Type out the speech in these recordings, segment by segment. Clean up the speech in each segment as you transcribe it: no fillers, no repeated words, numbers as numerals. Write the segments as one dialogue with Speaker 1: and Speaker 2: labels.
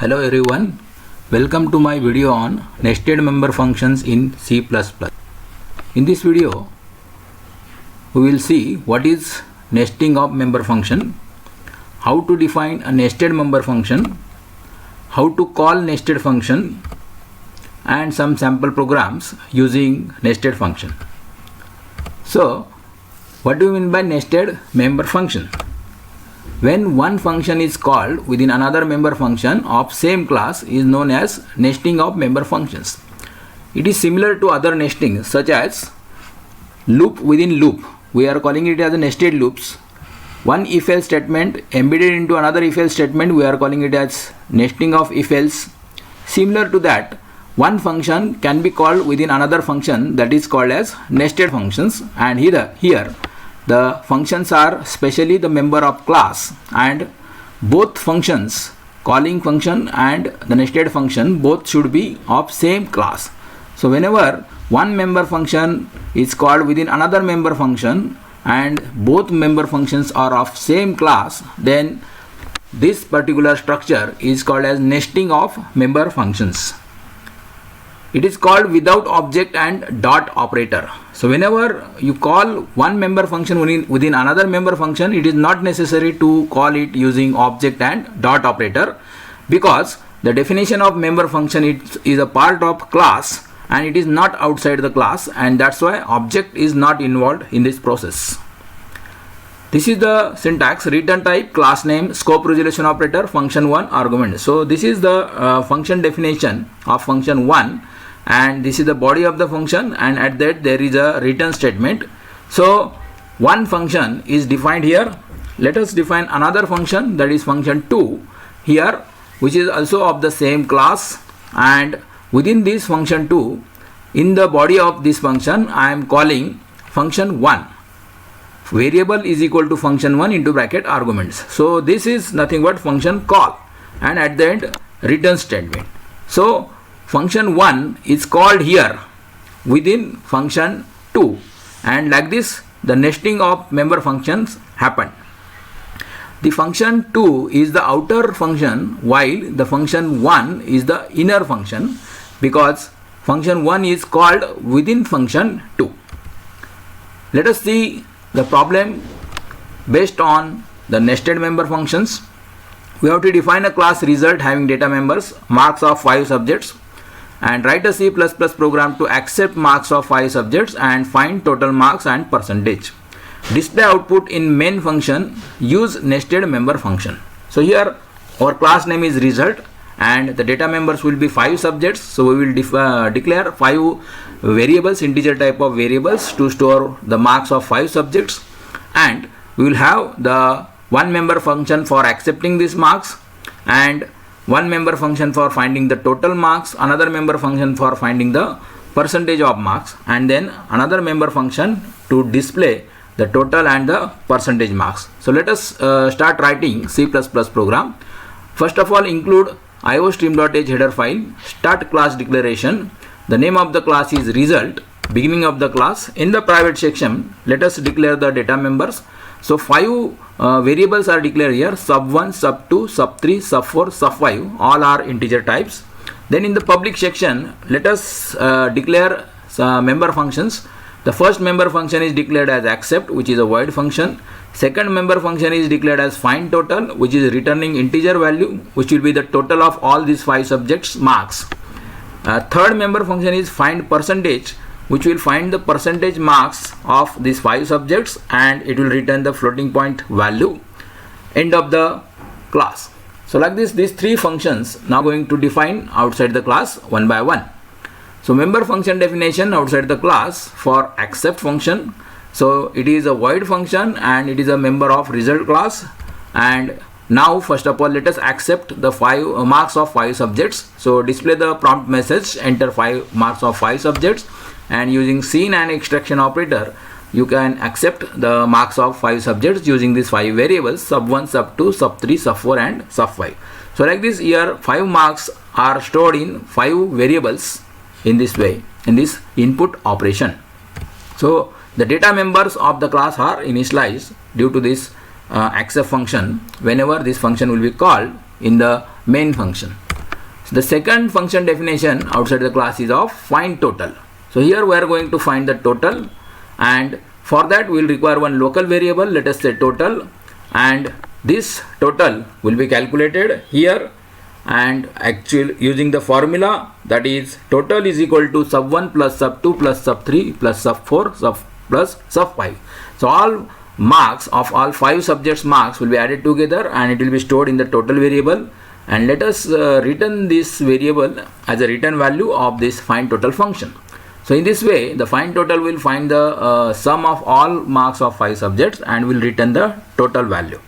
Speaker 1: Hello everyone, welcome to my video on nested member functions in C++. In this video, we will see what is nesting of member function, how to define a nested member function, how to call nested function, and some sample programs using nested function. So, what do you mean by nested member function? When one function is called within another member function of same class is known as nesting of member functions. It is similar to other nesting such as loop within loop. We are calling it as a nested loops. One if-else statement embedded into another if-else statement, we are calling it as nesting of if-else. Similar to that, one function can be called within another function, that is called as nested functions, and here the functions are specially the member of class, and both functions, calling function and the nested function, both should be of same class. So whenever one member function is called within another member function and both member functions are of same class, then this particular structure is called as nesting of member functions. It is called without object and dot operator. So whenever you call one member function within another member function, it is not necessary to call it using object and dot operator, because the definition of member function is a part of class and it is not outside the class, and that's why object is not involved in this process. This is the syntax: return type, class name, scope resolution operator, function 1, argument. So this is the function definition of function 1, and this is the body of the function, and at that there is a return statement. So one function is defined here. Let us define another function, that is function 2 here, which is also of the same class, and within this function 2, in the body of this function I am calling function 1. Variable is equal to function 1 into bracket arguments. So this is nothing but function call, and at the end return statement. So function 1 is called here within function 2, and like this the nesting of member functions happen. The function 2 is the outer function while the function 1 is the inner function, because function 1 is called within function 2. Let us see the problem based on the nested member functions. We have to define a class result having data members, marks of 5 subjects, and write a C++ program to accept marks of 5 subjects and find total marks and percentage. Display output in main function, use nested member function. So here our class name is result and the data members will be 5 subjects. So we will declare 5 variables, integer type of variables, to store the marks of 5 subjects, and we will have the one member function for accepting these marks, and one member function for finding the total marks, another member function for finding the percentage of marks, and then another member function to display the total and the percentage marks. So let us start writing C++ program. First of all, include iostream.h header file, start class declaration. The name of the class is result, beginning of the class. In the private section, let us declare the data members. So 5 variables are declared here: sub1, sub2, sub3, sub4, sub5, all are integer types. Then in the public section, let us declare member functions. The first member function is declared as accept, which is a void function. Second member function is declared as find total, which is returning integer value, which will be the total of all these 5 subjects marks. Third member function is find percentage, which will find the percentage marks of these 5 subjects, and it will return the floating point value. End of the class. So like this, these 3 functions now going to define outside the class one by one. So member function definition outside the class for accept function. So it is a void function and it is a member of result class. And now first of all, let us accept the 5 marks of 5 subjects. So display the prompt message, enter 5 marks of 5 subjects, and using scene and extraction operator you can accept the marks of 5 subjects using these 5 variables: sub1, sub2, sub3, sub4 and sub5. So like this, here 5 marks are stored in 5 variables in this way, in this input operation. So the data members of the class are initialized due to this accept function whenever this function will be called in the main function. So the second function definition outside the class is of find total. So here we are going to find the total, and for that we will require one local variable, let us say total, and this total will be calculated here and actually using the formula, that is total is equal to sub 1 plus sub 2 plus sub 3 plus sub 4 plus sub 5. So all marks of all 5 subjects marks will be added together and it will be stored in the total variable, and let us return this variable as a return value of this find total function. So in this way the find total will find the sum of all marks of 5 subjects and will return the total value.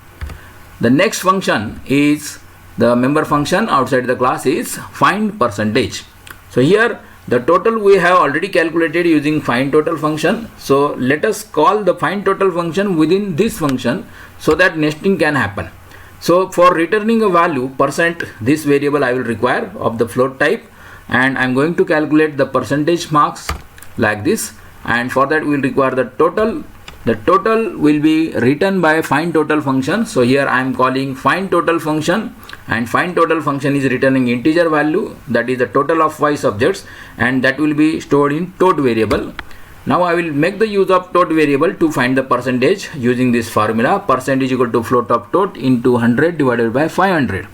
Speaker 1: The next function is the member function outside the class is find percentage. So here the total we have already calculated using find total function. So let us call the find total function within this function so that nesting can happen. So for returning a value percent, this variable I will require of the float type, and I am going to calculate the percentage marks like this, and for that we will require the total. The total will be written by find total function. So here I am calling find total function, and find total function is returning integer value, that is the total of 5 subjects, and that will be stored in tot variable. Now I will make the use of tot variable to find the percentage using this formula, percentage equal to float of tot into 100 divided by 500.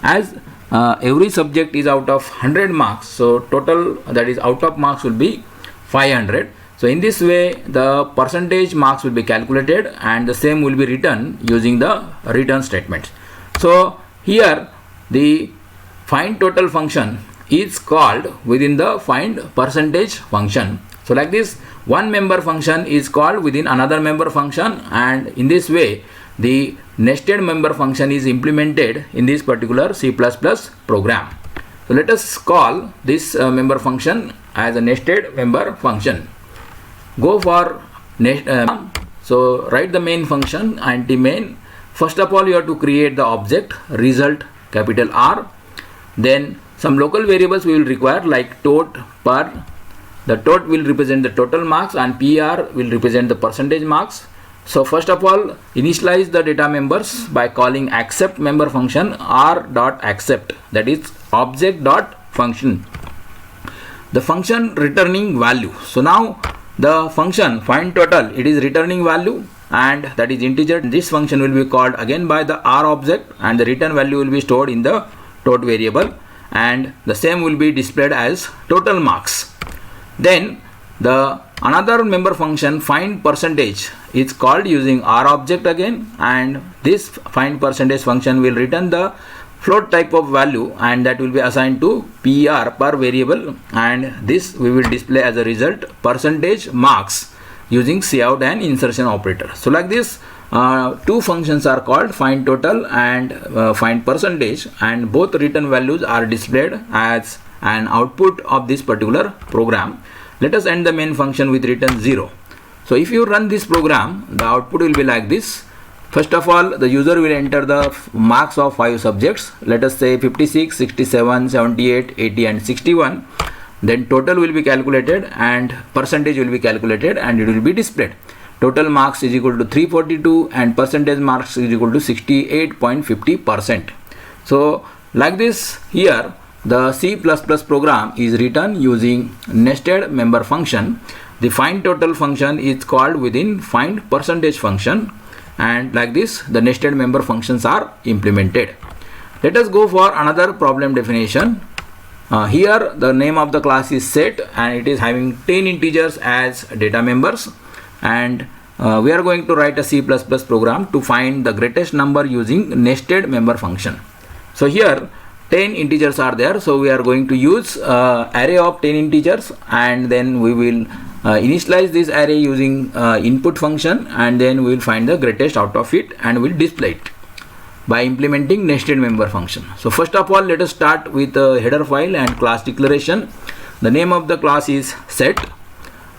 Speaker 1: As every subject is out of 100 marks, so total, that is out of marks, will be 500. So in this way the percentage marks will be calculated and the same will be written using the return statements. So here the find total function is called within the find percentage function. So like this, one member function is called within another member function, and in this way the nested member function is implemented in this particular C++ program. So let us call this member function as a nested member function. Go for so write the main function anti main. First of all you have to create the object result capital R, then some local variables we will require like tot, per. The tot will represent the total marks and PR will represent the percentage marks. So first of all initialize the data members by calling accept member function r.accept, that is object dot function, the function returning value. So now the function find total, it is returning value and that is integer. This function will be called again by the R object and the return value will be stored in the tot variable, and the same will be displayed as total marks. Then the another member function find percentage is called using R object again, and this find percentage function will return the float type of value and that will be assigned to per variable, and this we will display as a result percentage marks using cout and insertion operator. So like this two functions are called find total and find percentage, and both return values are displayed as an output of this particular program. Let us end the main function with return 0. So if you run this program, the output will be like this. First of all, the user will enter the marks of 5 subjects, let us say 56, 67, 78, 80 and 61. Then total will be calculated and percentage will be calculated and it will be displayed. Total marks is equal to 342 and percentage marks is equal to 68.50%. So like this, here the C++ program is written using nested member function. The find total function is called within find percentage function, and like this the nested member functions are implemented. Let us go for another problem definition. Here the name of the class is set and it is having 10 integers as data members, and we are going to write a C++ program to find the greatest number using nested member function. So here 10 integers are there, so we are going to use array of 10 integers, and then we will initialize this array using input function, and then we will find the greatest out of it and we'll display it by implementing nested member function. So first of all let us start with the header file and class declaration. The name of the class is set.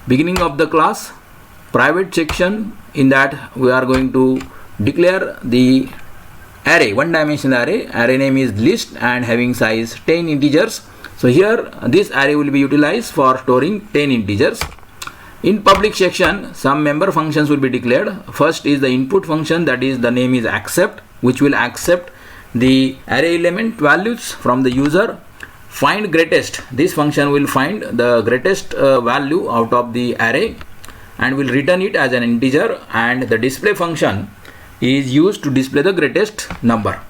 Speaker 1: Beginning of the class, private section, in that we are going to declare the array, one dimensional array. Array name is list and having size 10 integers. So here this array will be utilized for storing 10 integers. In public section, some member functions will be declared. First is the input function, that is the name is accept, which will accept the array element values from the user, find greatest, this function will find the greatest value out of the array and will return it as an integer, and the display function is used to display the greatest number.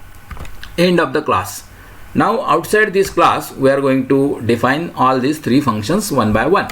Speaker 1: End of the class. Now outside this class we are going to define all these three functions one by one.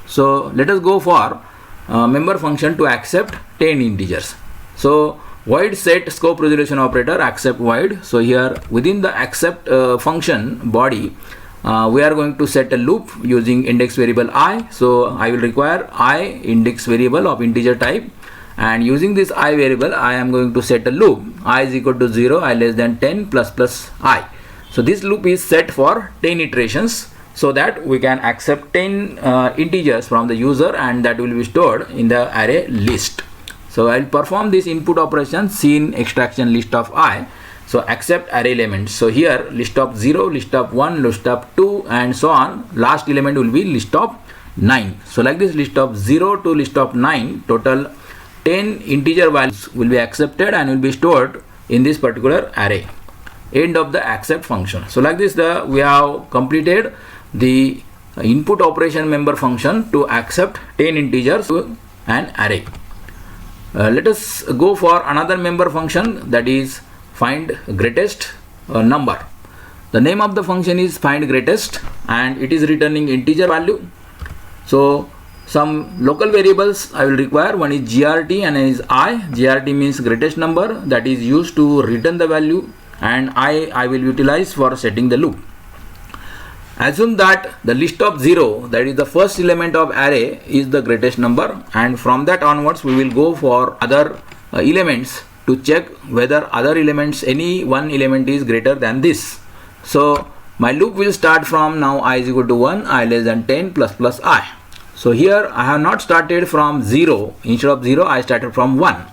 Speaker 1: So let us go for member function to accept 10 integers. So void set scope resolution operator accept void. So here within the accept function body we are going to set a loop using index variable I. So I will require I index variable of integer type, and using this I variable I am going to set a loop I is equal to 0, I less than 10 plus plus I. So this loop is set for 10 iterations so that we can accept 10 integers from the user, and that will be stored in the array list. So I will perform this input operation scene extraction list of I. So accept array elements. So here list of 0, list of 1, list of 2 and so on. Last element will be list of 9. So like this, list of 0 to list of 9, total 10 integer values will be accepted and will be stored in this particular array. End of the accept function. So like this, we have completed the input operation member function to accept 10 integers to an array. Let us go for another member function, that is find greatest number. The name of the function is find greatest and it is returning integer value. So some local variables I will require. One is GRT and one is I. GRT means greatest number, that is used to return the value, and I will utilize for setting the loop. Assume that the list of 0, that is the first element of array, is the greatest number, and from that onwards we will go for other elements to check whether other elements, any one element is greater than this. So my loop will start from now I is equal to 1, I less than 10 plus plus I. So here I have not started from 0. Instead of 0 I started from 1,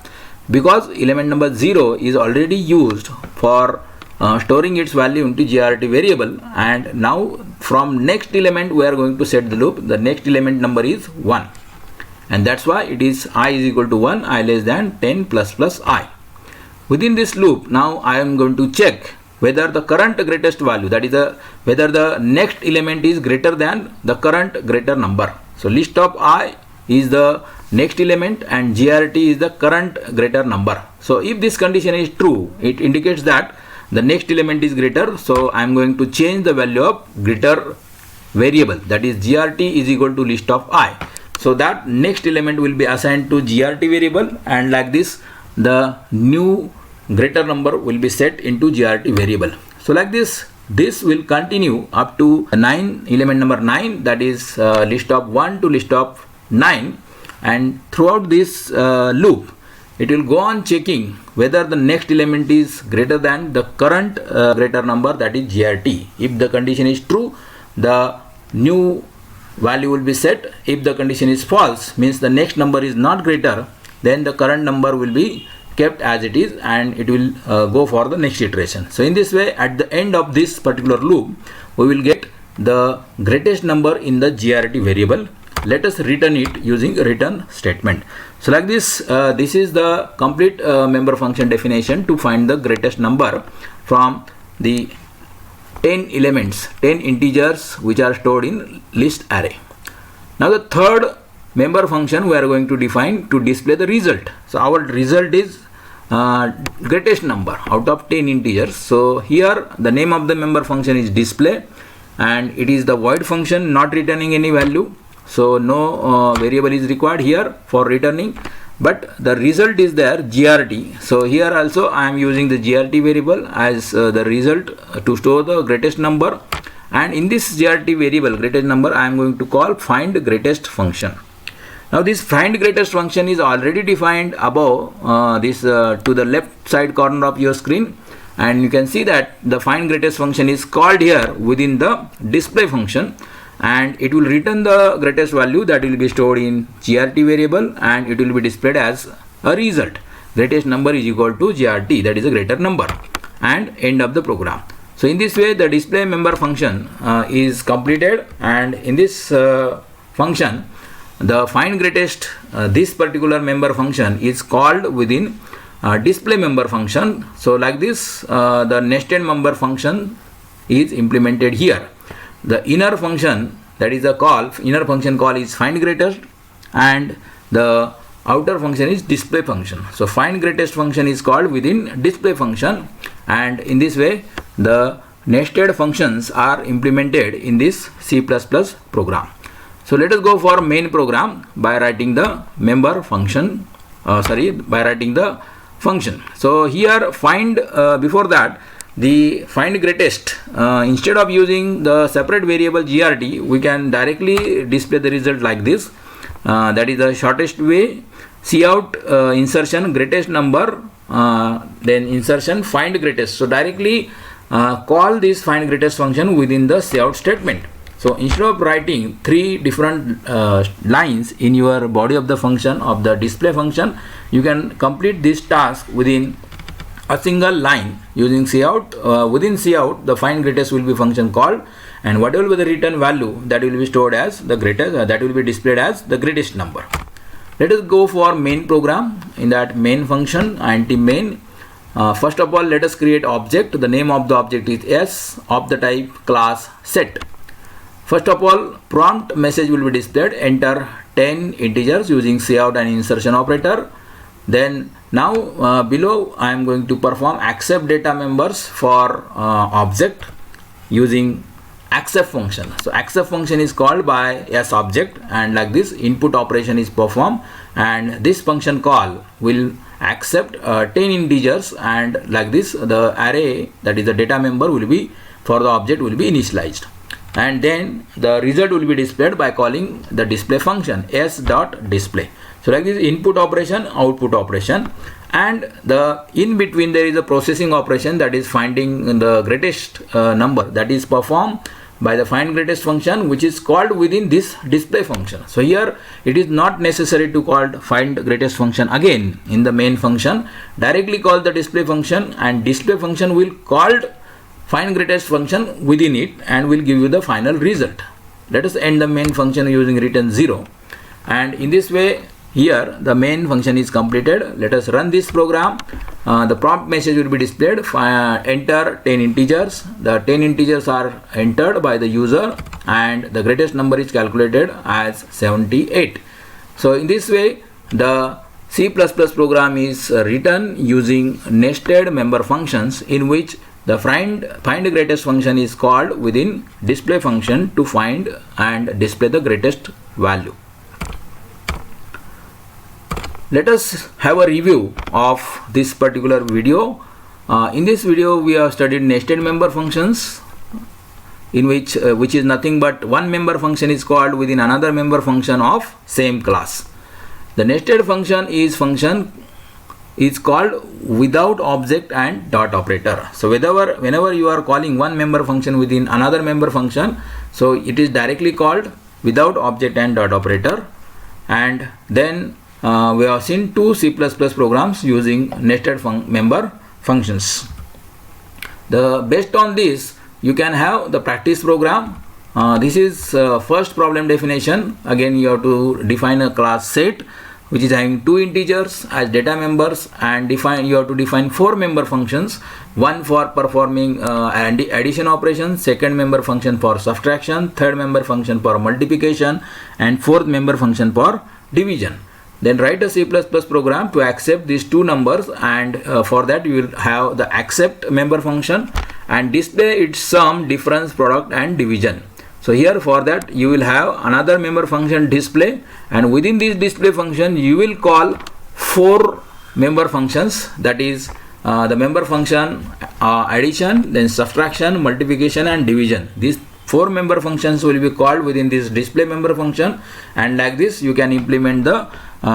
Speaker 1: because element number 0 is already used for storing its value into GRT variable, and now from next element we are going to set the loop. The next element number is 1, and that's why it is I is equal to 1, I less than 10 plus plus I. Within this loop now I am going to check whether the current greatest value, that is whether the next element is greater than the current greater number. So list of I is the next element and GRT is the current greater number. So if this condition is true, it indicates that the next element is greater. So I am going to change the value of greater variable, that is GRT is equal to list of I. So that next element will be assigned to GRT variable, and like this the new greater number will be set into GRT variable. So like this will continue up to element number 9, that is list of 1 to list of 9, and throughout this loop it will go on checking whether the next element is greater than the current greater number, that is GRT. If the condition is true, the new value will be set. If the condition is false, means the next number is not greater, then the current number will be kept as it is and it will go for the next iteration. So in this way, at the end of this particular loop, we will get the greatest number in the GRT variable. Let us return it using return statement. So like this, this is the complete member function definition to find the greatest number from the 10 elements, 10 integers which are stored in list array. Now the third member function we are going to define to display the result. So our result is greatest number out of 10 integers. So here the name of the member function is display, and it is the void function, not returning any value. So no variable is required here for returning, but the result is there GRT. So here also I am using the GRT variable as the result to store the greatest number, and in this GRT variable greatest number I am going to call find greatest function. Now this find greatest function is already defined above to the left side corner of your screen, and you can see that the find greatest function is called here within the display function, and it will return the greatest value that will be stored in GRT variable, and it will be displayed as a result. Greatest number is equal to GRT, that is a greater number, and end of the program. So in this way the display member function is completed, and in this function the find greatest, this particular member function is called within display member function. So like this the nested member function is implemented here. the inner function, that is the inner function call is find greatest, and the outer function is display function. So find greatest function is called within display function, and in this way the nested functions are implemented in this C++ program. So let us go for main program by writing the member function, by writing the function. So here find, before that, the find greatest, instead of using the separate variable GRT, we can directly display the result like this. That is the shortest way. Cout insertion greatest number, then insertion find greatest. So directly call this find greatest function within the cout statement. So instead of writing three different lines in your body of the function of the display function, you can complete this task within a single line using cout. Within cout, the find greatest will be function called, and whatever will be the return value, that will be stored as the greatest, that will be displayed as the greatest number. Let us go for main program. In that main function, int main, first of all let us create object. The name of the object is S of the type class set. First of all, prompt message will be displayed, enter 10 integers using cout and insertion operator. Then now below I am going to perform accept data members for object using accept function. So accept function is called by S object, and like this input operation is performed, and this function call will accept 10 integers, and like this the array, that is the data member, will be for the object will be initialized, and then the result will be displayed by calling the display function s.display. So like this input operation, output operation, and the in between there is a processing operation, that is finding the greatest number, that is performed by the find greatest function, which is called within this display function. So here it is not necessary to call find greatest function again in the main function. Directly call the display function, and display function will call find greatest function within it and will give you the final result. Let us end the main function using return 0, and in this way here the main function is completed. Let us run this program. The prompt message will be displayed, enter 10 integers. The 10 integers are entered by the user, and the greatest number is calculated as 78. So in this way the C++ program is written using nested member functions, in which the find greatest function is called within display function to find and display the greatest value. Let us have a review of this particular video. In this video we have studied nested member functions, in which is nothing but one member function is called within another member function of same class. The nested function is called without object and dot operator. So whenever you are calling one member function within another member function, so it is directly called without object and dot operator. And then we have seen two C++ programs using nested member functions. Based on this, you can have the practice program. This is first problem definition. Again, you have to define a class set which is having two integers as data members, and you have to define four member functions, one for performing addition operation, second member function for subtraction, third member function for multiplication, and fourth member function for division. Then write a C++ program to accept these two numbers, and for that you will have the accept member function and display its sum, difference, product, and division. So here for that you will have another member function display, and within this display function you will call four member functions, that is the member function addition, then subtraction, multiplication, and division. These four member functions will be called within this display member function, and like this you can implement the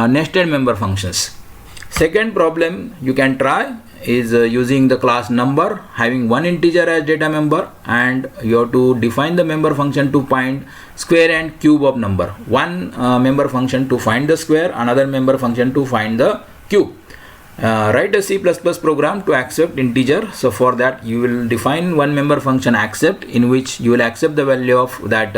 Speaker 1: nested member functions. Second problem you can try is using the class number having one integer as data member, and you have to define the member function to find square and cube of number. One member function to find the square, another member function to find the cube. Write a C++ program to accept integer. So for that you will define one member function accept, in which you will accept the value of that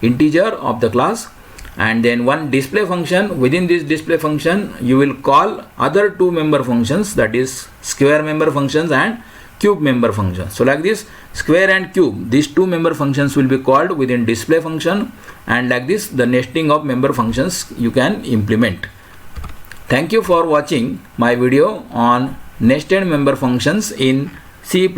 Speaker 1: integer of the class, and then one display function. Within this display function you will call other two member functions, that is square member functions and cube member function. So like this, square and cube, these two member functions will be called within display function, and like this the nesting of member functions you can implement. Thank you for watching my video on nested member functions in C++.